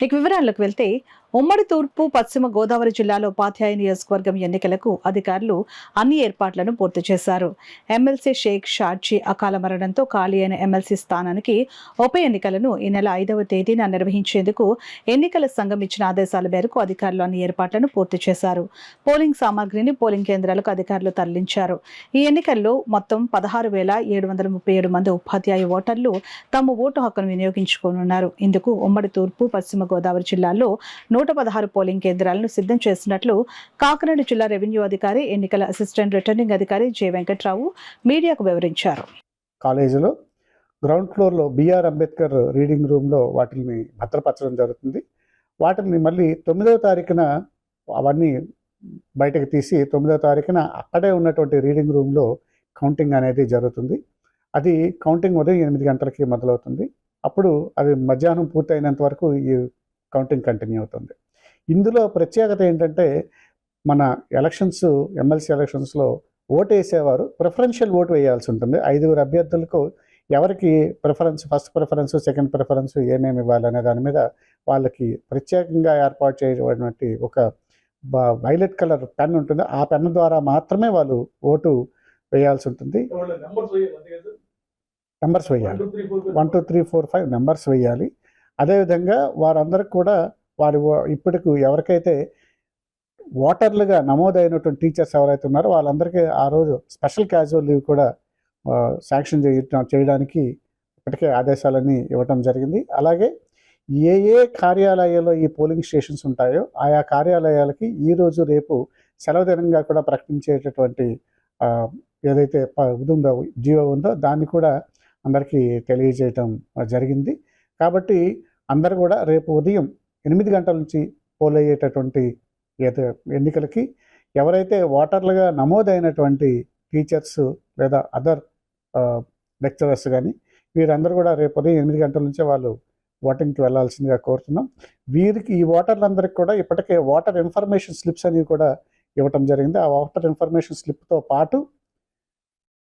ఇక వివరాల్లోకి వెళ్తే ఉమ్మడి తూర్పు పశ్చిమ గోదావరి జిల్లాలో ఉపాధ్యాయ నియోజకవర్గం ఎన్నికలకు అధికారులు అన్ని ఏర్పాట్లను పూర్తి చేశారు. ఎమ్మెల్సీ షేక్ షార్జీ అకాల మరణంతో ఖాళీ అయిన ఎమ్మెల్సీ స్థానానికి ఉప ఎన్నికలను ఈ నెల 5వ తేదీన నిర్వహించేందుకు ఎన్నికల సంఘం ఇచ్చిన ఆదేశాల మేరకు అధికారులు అన్ని ఏర్పాట్లను పూర్తి చేశారు. పోలింగ్ సామాగ్రిని పోలింగ్ కేంద్రాలకు అధికారులు తరలించారు. ఈ ఎన్నికల్లో మొత్తం 16,737 మంది ఉపాధ్యాయ ఓటర్లు తమ ఓటు హక్కును వినియోగించుకోనున్నారు. ఇందుకు ఉమ్మడి తూర్పు పశ్చిమ గోదావరి జిల్లాలో 116 పోలింగ్ కేంద్రాలను సిద్ధం చేసినట్లు కాకినాడ జిల్లా రెవెన్యూ అధికారి, ఎన్నికల అసిస్టెంట్ రిటర్నింగ్ అధికారి జె వెంకట్రావు మీడియాకు వివరించారు. కాలేజీలో గ్రౌండ్ ఫ్లోర్లో బిఆర్ అంబేద్కర్ రీడింగ్ రూమ్లో వాటిని భద్రపరచడం జరుగుతుంది. వాటిని మళ్ళీ 9వ తారీఖున అవన్నీ బయటకు తీసి 9వ తారీఖున అక్కడే ఉన్నటువంటి రీడింగ్ రూమ్లో కౌంటింగ్ అనేది జరుగుతుంది. అది కౌంటింగ్ ఉదయం 8 గంటలకి మొదలవుతుంది. అప్పుడు అది మధ్యాహ్నం పూర్తయినంత వరకు ఈ కౌంటింగ్ కంటిన్యూ అవుతుంది. ఇందులో ప్రత్యేకత ఏంటంటే మన ఎలక్షన్స్ ఎమ్మెల్సీ ఎలక్షన్స్లో ఓటు వేసేవారు ప్రిఫరెన్షియల్ ఓటు వేయాల్సి ఉంటుంది. 5 అభ్యర్థులకు ఎవరికి preference, first preference, second preference ఏమేమి ఇవ్వాలనే దాని మీద వాళ్ళకి ప్రత్యేకంగా ఏర్పాటు చేయబడినటువంటి ఒక వైలెట్ కలర్ పెన్ ఉంటుంది. ఆ పెన్ ద్వారా మాత్రమే వాళ్ళు ఓటు వేయాల్సి ఉంటుంది. నెంబర్స్ వేయాలి. 1 2 3 4 5 నెంబర్స్ వేయాలి. అదేవిధంగా వారందరికి కూడా వారు ఇప్పటికి ఎవరికైతే ఓటర్లుగా నమోదైనటువంటి టీచర్స్ ఎవరైతే ఉన్నారో వాళ్ళందరికీ ఆ రోజు స్పెషల్ క్యాజువల్ లీవ్ కూడా శాంక్షన్ చేయడానికి ఇప్పటికే ఆదేశాలన్నీ ఇవ్వడం జరిగింది. అలాగే ఏ ఏ కార్యాలయాల్లో ఈ పోలింగ్ స్టేషన్స్ ఉంటాయో ఆయా కార్యాలయాలకి ఈరోజు రేపు సెలవు దినంగా కూడా ప్రకటించేటటువంటి ఏదైతే ఉందో జీవో ఉందో దాన్ని కూడా అందరికీ తెలియజేయటం జరిగింది. కాబట్టి అందరూ కూడా రేపు ఉదయం 8 గంటల నుంచి పోల్ అయ్యేటటువంటి ఎన్నికలకి ఎవరైతే ఓటర్లుగా నమోదైనటువంటి టీచర్స్ లేదా అదర్ లెక్చరర్స్ కానీ వీరందరూ కూడా రేపు ఉదయం 8 గంటల నుంచే వాళ్ళు ఓటింగ్కి వెళ్లాల్సిందిగా కోరుతున్నాం. వీరికి ఈ ఓటర్లందరికీ కూడా ఇప్పటికే ఓటర్ ఇన్ఫర్మేషన్ స్లిప్స్ అనేవి కూడా ఇవ్వటం జరిగింది. ఆ ఓటర్ ఇన్ఫర్మేషన్ స్లిప్తో పాటు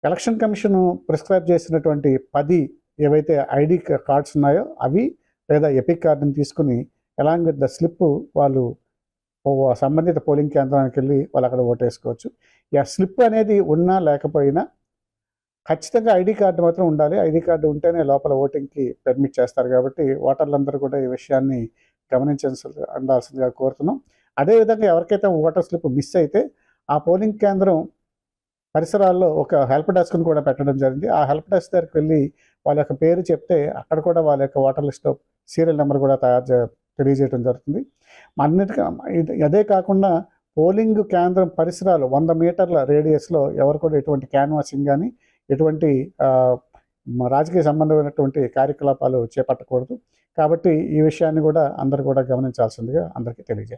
ఎలక్షన్ కమిషన్ ప్రిస్క్రైబ్ చేసినటువంటి 10 ఏవైతే ఐడి కార్డ్స్ ఉన్నాయో అవి లేదా ఎపిక్ కార్డుని తీసుకుని అలాంగ్ విత్ ద స్లిప్ వాళ్ళు సంబంధిత పోలింగ్ కేంద్రానికి వెళ్ళి వాళ్ళు అక్కడ ఓటేసుకోవచ్చు. ఆ స్లిప్ అనేది ఉన్నా లేకపోయినా ఖచ్చితంగా ఐడి కార్డు మాత్రం ఉండాలి. ఐడి కార్డు ఉంటేనే లోపల ఓటింగ్కి పర్మిట్ చేస్తారు. కాబట్టి ఓటర్లందరూ కూడా ఈ విషయాన్ని ఉండాల్సిందిగా కోరుతున్నాం. అదేవిధంగా ఎవరికైతే ఓటర్ స్లిప్ మిస్ అయితే ఆ పోలింగ్ కేంద్రం పరిసరాల్లో ఒక హెల్ప్ డెస్క్ను కూడా పెట్టడం జరిగింది. ఆ హెల్ప్ డెస్క్ దగ్గరికి వెళ్ళి వాళ్ళ యొక్క పేరు చెప్తే అక్కడ కూడా వాళ్ళ యొక్క ఓటర్ లిస్ట్లో సీరియల్ నెంబర్ కూడా తెలియజేయడం జరుగుతుంది. అదే కాకుండా పోలింగ్ కేంద్రం పరిసరాలు 100 మీటర్ల రేడియస్లో ఎవరు కూడా ఎటువంటి క్యాన్వాసింగ్ కానీ ఎటువంటి రాజకీయ సంబంధమైనటువంటి కార్యకలాపాలు చేపట్టకూడదు. కాబట్టి ఈ విషయాన్ని కూడా అందరూ కూడా గమనించాల్సిందిగా అందరికీ తెలియజేయాలి.